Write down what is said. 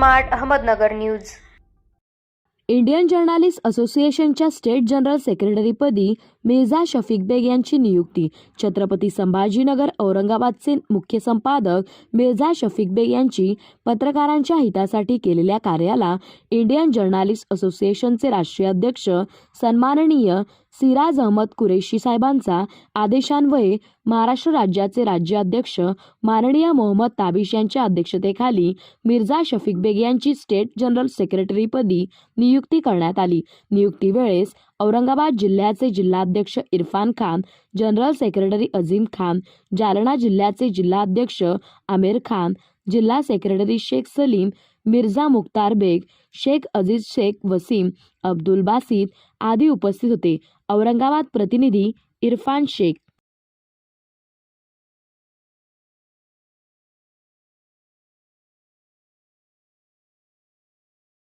Smart Ahmednagar news. Indian journalist असोसिएशनच्या state general सेक्रेटरीपदी Mirza Shafiq बेग यांची नियुक्ती। छत्रपती संभाजीनगर औरंगाबादचे मुख्य संपादक मिर्झा शफीक बेग यांची पत्रकारांच्या हितासाठी केलेल्या कार्याला इंडियन जर्नलिस्ट असोसिएशनचे राष्ट्रीय अध्यक्ष सन्माननीय सिराज अहमद कुरेशी साहेबांचा आदेशान्वये महाराष्ट्र राज्याचे राज्याध्यक्ष माननीय मोहम्मद ताबिश यांच्या अध्यक्षतेखाली मिर्झा शफीक बेग यांची स्टेट जनरल सेक्रेटरीपदी नियुक्ती करण्यात आली। नियुक्ती वेळेस औरंगाबाद जिल्ह्याचे जिल्हाध्यक्ष इरफान खान, जनरल सेक्रेटरी अजीम खान, जालना जिल्ह्याचे जिल्हाध्यक्ष आमिर खान, जिल्हा सेक्रेटरी शेख सलीम, मिर्झा मुख्तार बेग, शेख अजीज शेख वसीम, अब्दुल बासित आदी उपस्थित होते। औरंगाबाद प्रतिनिधी इरफान शेख।